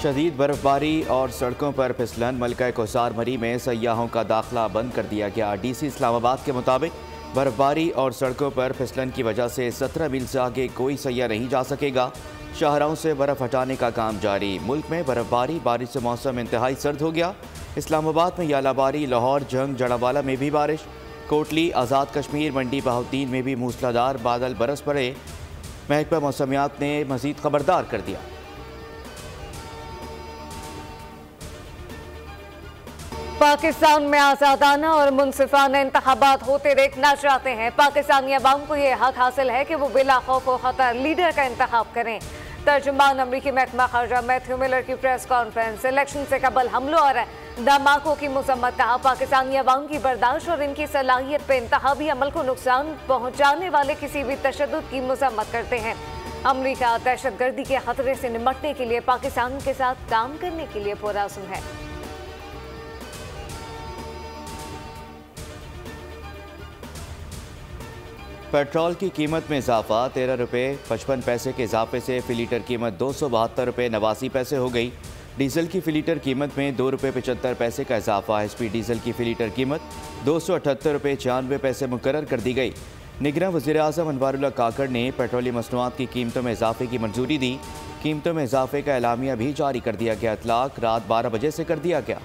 शदीद बर्फबारी और सड़कों पर फिसलन मलका कोसार मरी में सयाहों का दाखिला बंद कर दिया गया। डीसी इस्लामाबाद के मुताबिक बर्फबारी और सड़कों पर फिसलन की वजह से 17 मील से आगे कोई सयाह नहीं जा सकेगा। शाहराहों से बर्फ हटाने का काम जारी। मुल्क में बर्फबारी बारिश से मौसम इंतहाई सर्द हो गया। इस्लामाबाद में यालाबारी, लाहौर, जंग, जड़ावाला में भी बारिश। कोटली, आज़ाद कश्मीर, मंडी, बहाउद्दीन में भी मूसलाधार बादल बरस पड़े। महकमा मौसमियात ने मजीद खबरदार कर दिया। पाकिस्तान में आज़ादाना और मुनसिफाना इंतखाबात होते देखना चाहते हैं। पाकिस्तानी अवाम को ये हक हासिल है कि वो बिला खौफ व खतर लीडर का इंतखाब करें। तर्जुमान अमरीकी महकमा खारजा मैथ्यू मिलर की प्रेस कॉन्फ्रेंस। इलेक्शन से कबल हमलों और धमाकों की मजम्मत। कहा, पाकिस्तानी अवाम की बर्दाश्त और इनकी सलाहियत पर इंतखाबी अमल को नुकसान पहुँचाने वाले किसी भी तशद्दुद की मजम्मत करते हैं। अमरीका दहशतगर्दी के खतरे से निपटने के लिए पाकिस्तान के साथ काम करने के लिए पुरअज़्म है। पेट्रोल की कीमत में इजाफा। 13 रुपये 55 पैसे के इजाफे से फी लीटर कीमत 272 रुपये 89 पैसे हो गई। डीजल की फी लीटर कीमत में 2 रुपये 75 पैसे का इजाफा। एचपी डीजल की फी लीटर कीमत 278 रुपये 96 पैसे मुकर्रर कर दी गई। निगरां वज़ीर-ए-आज़म अनवारुल्लाह काकड़ ने पेट्रोलियम मसनूआत की कीमतों में इजाफे की मंजूरी दी। कीमतों में इजाफे का एलामिया भी जारी कर दिया गया। इतलाक रात 12 बजे से कर दिया गया।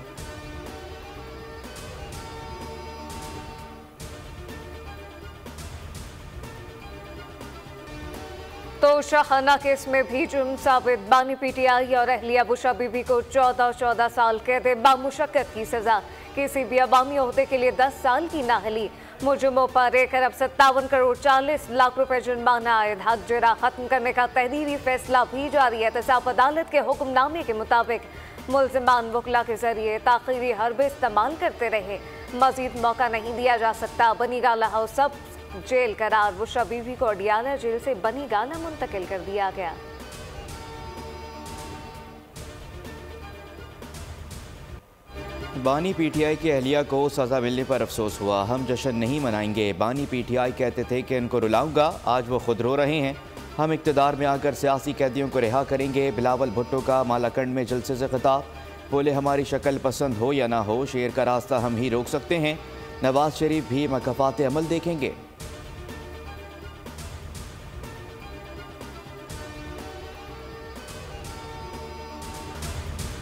तो शाहाना केस में भी जुर्म साबित। बानी पीटीआई और अहलिया बुशरा बीबी को 14 साल कैद बामुशक्कत की सजा। किसी भी अवामी ओहदे के लिए 10 साल की नाहली। मुजरिमों पर 1 अरब 57 करोड़ 40 लाख रुपए जुर्माना आयद। हक जरा खत्म करने का तहरीरी फैसला भी जारी है। एहतसाब अदालत के हुक्मनामे के मुताबिक मुल्जिमान वकला के जरिए ताखीरी हरबे इस्तेमाल करते रहे। मजीद मौका नहीं दिया जा सकता। बनी गाला हाउस सब जेल करार। बुशरा बीवी को अडियाला जेल से बनी गाला मुंतकिल कर दिया गया। बानी पीटीआई की अहलिया को सज़ा मिलने पर अफसोस हुआ। हम जश्न नहीं मनाएंगे। बानी पीटीआई कहते थे कि इनको रुलाऊंगा, आज वो खुद रो रहे हैं। हम इक़्तिदार में आकर सियासी कैदियों को रिहा करेंगे। बिलावल भुट्टो का मालाकंड में जलसे से खिताब। बोले, हमारी शक्ल पसंद हो या ना हो, शेर का रास्ता हम ही रोक सकते हैं। नवाज शरीफ भी मकफात अमल देखेंगे।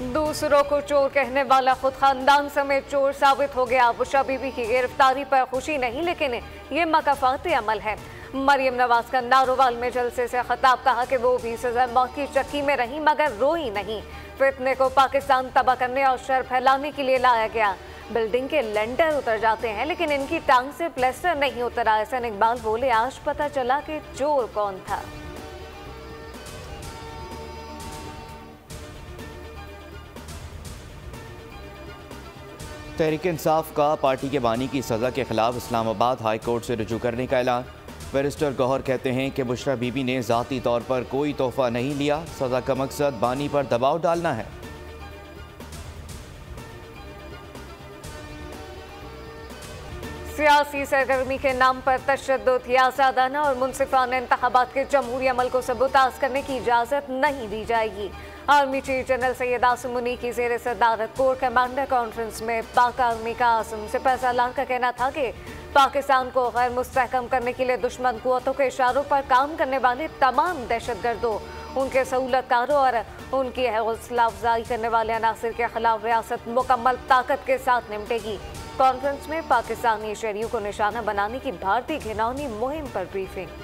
दूसरों को चोर कहने वाला खुद खानदान समेत चोर साबित हो गया। बुशरा बीबी की गिरफ्तारी पर खुशी नहीं, लेकिन ये मकफात अमल है। मरियम नवाज का नारोवाल में जलसे से खिताब। कहा कि वो भी सजा मौत की चक्की में रही मगर रोई नहीं। फितने को पाकिस्तान तबाह करने और शर फैलाने के लिए लाया गया। बिल्डिंग के लेंटर उतर जाते हैं लेकिन इनकी टांग से प्लास्टर नहीं उतरा। एहसन इकबाल बोले, आज पता चला कि चोर कौन था। तहरीक इंसाफ का पार्टी के बानी की सज़ा के खिलाफ इस्लामाबाद हाई कोर्ट से रुजू करने का ऐलान। बैरिस्टर गौहर कहते हैं कि बुशरा बीबी ने ज़ाती तौर पर कोई तोहफा नहीं लिया। सज़ा का मकसद बानी पर दबाव डालना है। सियासी सरगर्मी के नाम पर तशद्दुद या आज़ादाना और मुनसिफाना इंतखाबात के जमहूरी अमल को सबूताज करने की इजाज़त नहीं दी जाएगी। Army chief general Syed Asim Munir की ज़ेर सदारत कोर कमांडर कॉन्फ्रेंस में पाक आर्मी का आसिम सिपहसालार का कहना था कि पाकिस्तान को गैर मुस्तहकम करने के लिए दुश्मन कुव्वतों के इशारों पर काम करने वाले तमाम दहशतगर्दों, उनके सहूलतकारों और उनकी हौसला अफजाई करने वाले अनासिर के खिलाफ रियासत मुकम्मल ताकत के साथ निपटेगी। कॉन्फ्रेंस में पाकिस्तानी शहरियों को निशाना बनाने की भारतीय घिनौनी मुहिम पर ब्रीफिंग।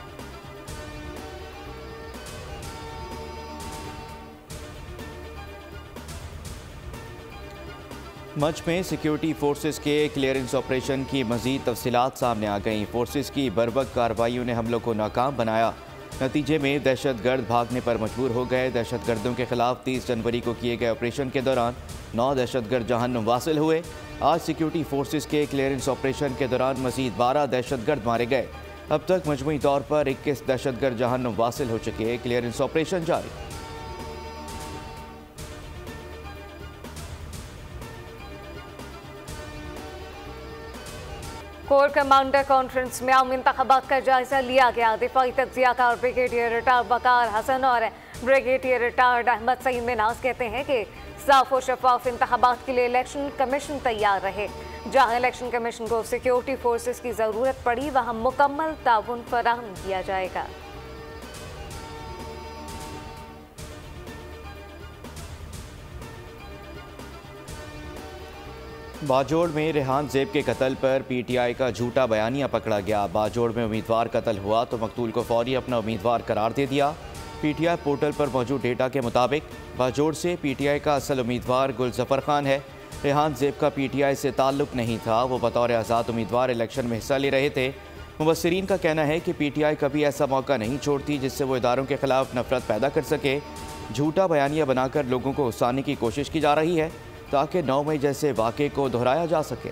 मच में सिक्योरिटी फोर्सेस के क्लियरेंस ऑपरेशन की मज़ीद तफसीलात सामने आ गईं। फोर्सेस की बर्वक्त कार्रवाइयों ने हमलों को नाकाम बनाया। नतीजे में दहशतगर्द भागने पर मजबूर हो गए। दहशतगर्दों के खिलाफ 30 जनवरी को किए गए ऑपरेशन के दौरान 9 दहशतगर्द जहन्नुम वासिल हुए। आज सिक्योरिटी फोर्सेस के क्लियरेंस ऑपरेशन के दौरान मज़ीद 12 दहशतगर्द मारे गए। अब तक मजमूई तौर पर 21 दहशतगर्द जहन्नुम वासिल हो चुके। क्लियरेंस ऑपरेशन जारी। कोर कमांडर कॉन्फ्रेंस में आम इंतखाबात का जायजा लिया गया। दिफाई तज्जियाकार ब्रिगेडियर रिटायर वकार हसन और ब्रिगेडियर रिटायर्ड अहमद सईद मिनाज कहते हैं कि साफ और शफाफ इंतखाबात के लिए इलेक्शन कमीशन तैयार रहे। जहां इलेक्शन कमीशन को सिक्योरिटी फोर्सेस की जरूरत पड़ी वहां मुकम्मल ताउन फराहम किया जाएगा। बाजोड़ में रेहान ज़ेब के कत्ल पर पीटीआई का झूठा बयानिया पकड़ा गया। बाजोड़ में उम्मीदवार कत्ल हुआ तो मकतूल को फौरी अपना उम्मीदवार करार दे दिया। पीटीआई पोर्टल पर मौजूद डेटा के मुताबिक बाजोड़ से पीटीआई का असल उम्मीदवार गुलजफर खान है। रेहान ज़ेब का पीटीआई से ताल्लुक़ नहीं था, वो बतौर आज़ाद उम्मीदवार इलेक्शन में हिस्सा ले रहे थे। मुबस्सिरीन का कहना है कि पीटीआई कभी ऐसा मौका नहीं छोड़ती जिससे वो इदारों के खिलाफ नफरत पैदा कर सके। झूठा बयानिया बनाकर लोगों को उकसाने की कोशिश की जा रही है ताकि 9 मई जैसे वाक़े को दोहराया जा सके।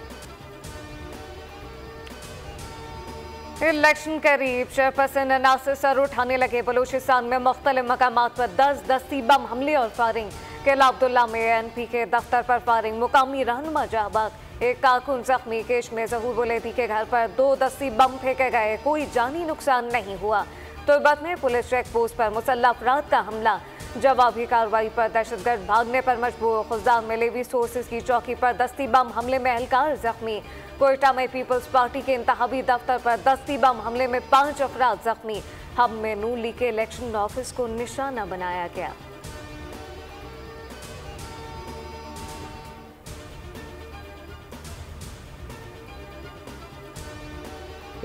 इलेक्शन करीब चेयरपर्सन अनासर सर उठाने लगे। बलूचिस्तान में मुख्तलिफ मकामात पर 10 दस्ती बम हमले और फायरिंग। किला अब्दुल्ला में एनपी के दफ्तर पर फायरिंग, मुकामी रहनुमा जाबाज। एक कारकुन जख्मी। केश में जहूर बुलेदी के घर पर 2 दस्ती बम फेंके गए, कोई जानी नुकसान नहीं हुआ। तुर्बत में पुलिस चेक पोस्ट पर मुसल्लह अफराद का हमला। जवाबी कार्रवाई पर दहशतगर्द भागने पर मजबूर। खुजदार में लेवी सोर्सेज की चौकी पर दस्ती बम हमले में एहलकार जख्मी। कोयटा में पीपल्स पार्टी के इंतखाबी दफ्तर पर दस्ती बम हमले में 5 अफराद जख्मी। हब में नून लीग के इलेक्शन ऑफिस को निशाना बनाया गया।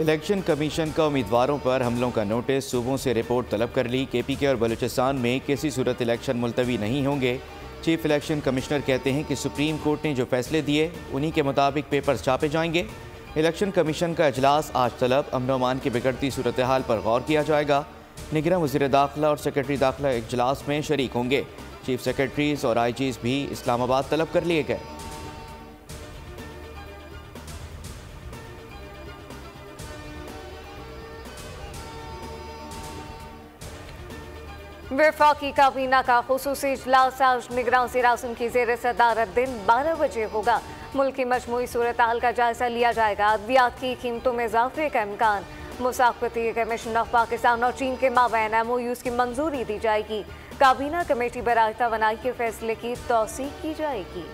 इलेक्शन कमीशन का उम्मीदवारों पर हमलों का नोटिस, सूबों से रिपोर्ट तलब कर ली। केपीके और बलूचिस्तान में किसी सूरत इलेक्शन मुलतवी नहीं होंगे। चीफ इलेक्शन कमिश्नर कहते हैं कि सुप्रीम कोर्ट ने जो फैसले दिए उन्हीं के मुताबिक पेपर्स छापे जाएंगे। इलेक्शन कमीशन का इजलास आज तलब, अमन व अमान की बिगड़ती सूरत हाल पर गौर किया जाएगा। निगरान वज़ीर दाखिला और सेक्रेटरी दाखिला इजलास में शरीक होंगे। चीफ सेक्रेटरीज और आईजीज भी इस्लामाबाद तलब कर लिए गए। वफाकी काबीना का खुसूसी इजलास आज निगरान वज़ीर-ए-आज़म की ज़ेर सदारत दिन 12 बजे होगा। मुल्क की मजमूई सूरत हाल का जायजा लिया जाएगा। अद्वियात की कीमतों में इजाफे का इम्कान। मुसाफरती कमीशन ऑफ पाकिस्तान और चीन के माबैन MOUs की मंजूरी दी जाएगी। काबीना कमेटी बराए तवानाई के फैसले की तौसीक की जाएगी।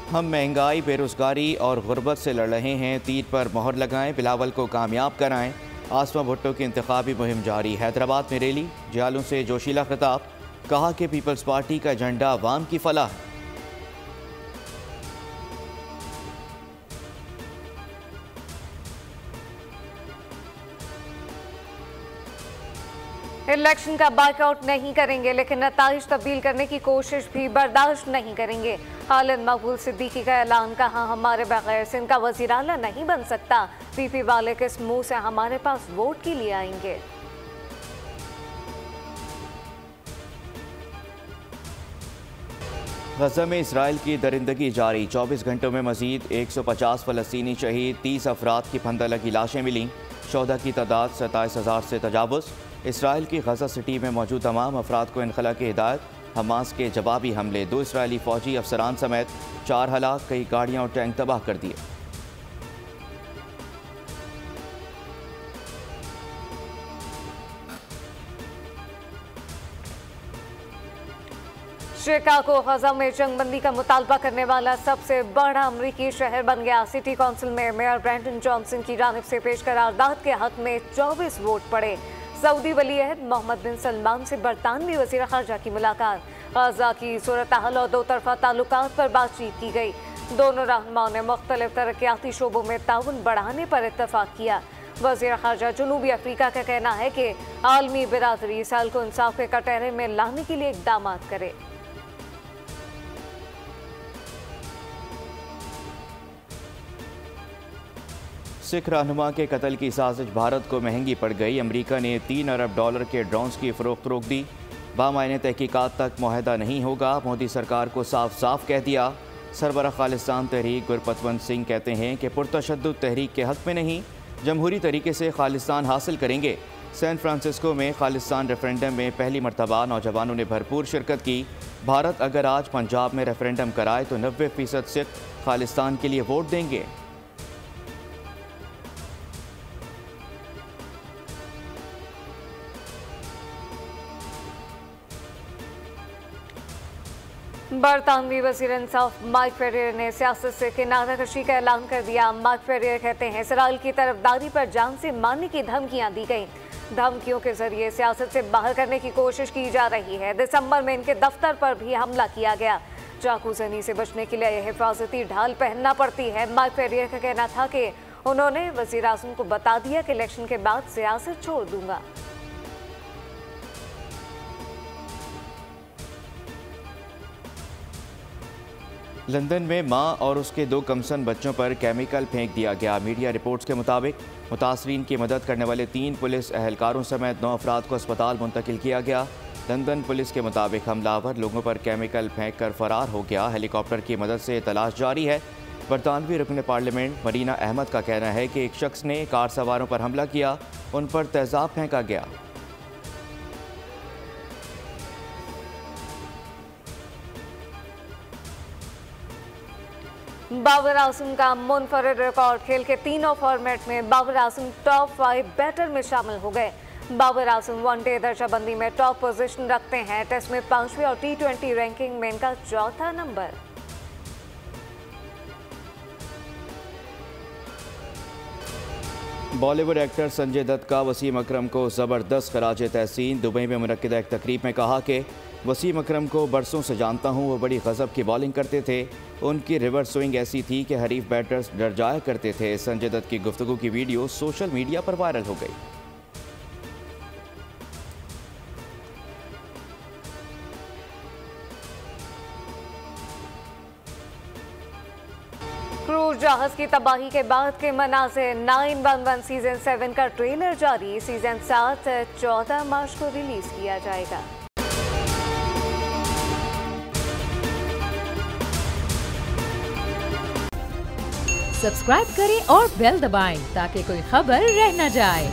हम महंगाई, बेरोजगारी और गुर्बत से लड़ रहे हैं। तीर पर मोहर लगाएं, बिलावल को कामयाब कराएं। आसमा भुट्टो की इंतखाबी मुहिम जारी। हैदराबाद में रैली, जालों से जोशीला खिताब। कहा कि पीपल्स पार्टी का एजेंडा अवाम की फलाह है। इलेक्शन का बायकआउट नहीं करेंगे, लेकिन नताइज तब्दील करने की कोशिश भी बर्दाश्त नहीं करेंगे। खालिद मकबूल सिद्दीकी का ऐलान। कहा, हमारे बगैर सिंध का वज़ीर आला नहीं बन सकता। पीपी वाले किस मुंह से हमारे पास वोट के लिए आएंगे। गज़ा में इसराइल की दरिंदगी जारी। 24 घंटों में मजीद 150 फ़लस्तीनी शहीद, 30 अफराद की फंदा लगी लाशें मिलीं। शोधा की तादाद 27,000 से तजावुज़। इसराइल की गज़ा सिटी में मौजूद तमाम अफराद को इनखला की हिदायत। हमास के जवाबी हमले, 2 इसराइली फ़ौजी अफसरान समेत 4 हलाक, कई गाड़ियाँ और टैंक तबाह कर दिए। शिकागो गज़ा में जंगबंदी का मुतालबा करने वाला सबसे बड़ा अमरीकी शहर बन गया। सिटी काउंसिल में मेयर ब्रेंडन जॉनसन की जानिब से पेश करारदाद के हक में 24 वोट पड़े। सऊदी वली-ए-अहद मोहम्मद बिन सलमान से बरतानवी वज़ीर ख़ारजा की मुलाकात। गज़ा की सूरत हाल और 2 तरफ़ा ताल्लुकात पर बातचीत की गई। दोनों रहनुमाओं ने मुख्तलिफ तरक्याती शोबों में ताउन बढ़ाने पर इत्तफाक किया। वज़ीर ख़ारजा जनूबी अफ्रीका का कहना है कि आलमी बिरादरी इस हाल को इंसाफ के कटहरे में लाने के लिए इक़दाम करे। सिख रहनुमा के कत्ल की साजिश भारत को महंगी पड़ गई। अमरीका ने $3 अरब के ड्रोन्स की फ़रोख्त रोक दी। बामायने तहकीकात तक मुआहदा नहीं होगा, मोदी सरकार को साफ साफ कह दिया। सरबरा खालिस्तान तहरीक गुरपतवंत सिंह कहते हैं कि पुरतशद्दुद तहरीक के हक़ में नहीं, जमहूरी तरीके से खालिस्तान हासिल करेंगे। सैन फ्रांसिस्को में खालिस्तान रेफरेंडम में पहली मरतबा नौजवानों ने भरपूर शिरकत की। भारत अगर आज पंजाब में रेफरेंडम कराए तो 90% सिख खालिस्तान के लिए वोट देंगे। बरतानवी वज़ीर इंसाफ माइक फेरियर ने सियासत से किनारा कशी का ऐलान कर दिया। माइक फेरियर कहते हैं इसराइल की तरफदारी पर जान से मारने की धमकियां दी गई। धमकियों के जरिए सियासत से बाहर करने की कोशिश की जा रही है। दिसंबर में इनके दफ्तर पर भी हमला किया गया। चाकूजनी से बचने के लिए हिफाजती ढाल पहनना पड़ती है। माइक फेरियर का कहना था कि उन्होंने वज़ीर आज़म को बता दिया कि इलेक्शन के बाद सियासत छोड़ दूंगा। लंदन में मां और उसके 2 कमसन बच्चों पर केमिकल फेंक दिया गया। मीडिया रिपोर्ट्स के मुताबिक मुतासरीन की मदद करने वाले 3 पुलिस एहलकारों समेत 9 अफराद को अस्पताल मुंतकिल किया गया। लंदन पुलिस के मुताबिक हमलावर लोगों पर केमिकल फेंक कर फरार हो गया। हेलीकॉप्टर की मदद से तलाश जारी है। बरतानवी रुकन पार्लियामेंट मरीना अहमद का कहना है कि एक शख्स ने कार सवारों पर हमला किया, उन पर तेजाब फेंका गया। बाबर आजम का मुनफरिद रिकॉर्ड। खेल के तीनों फॉर्मेट में बाबर आजम टॉप 5 बैटर में शामिल हो गए। बाबर आजम वनडे दर्जाबंदी में टॉप पोजीशन रखते हैं। टेस्ट में 5वीं और T20 रैंकिंग में इनका 4था नंबर। बॉलीवुड एक्टर संजय दत्त का वसीम अकरम को ज़बरदस्त खराज तहसीन। दुबई में मुनक्किदा एक तकरीब में कहा कि वसीम अकरम को बरसों से जानता हूं, वो बड़ी गज़ब की बॉलिंग करते थे। उनकी रिवर्स स्विंग ऐसी थी कि हरीफ बैटर्स डर जाया करते थे। संजय दत्त की गुफ्तगू की वीडियो सोशल मीडिया पर वायरल हो गई। क्रूज जहाज की तबाही के बाद के मनाज़िर। 911 सीजन 7 का ट्रेलर जारी। सीजन 7 14 मार्च को रिलीज किया जाएगा। सब्सक्राइब करें और बेल दबाएं ताकि कोई खबर रह न जाए।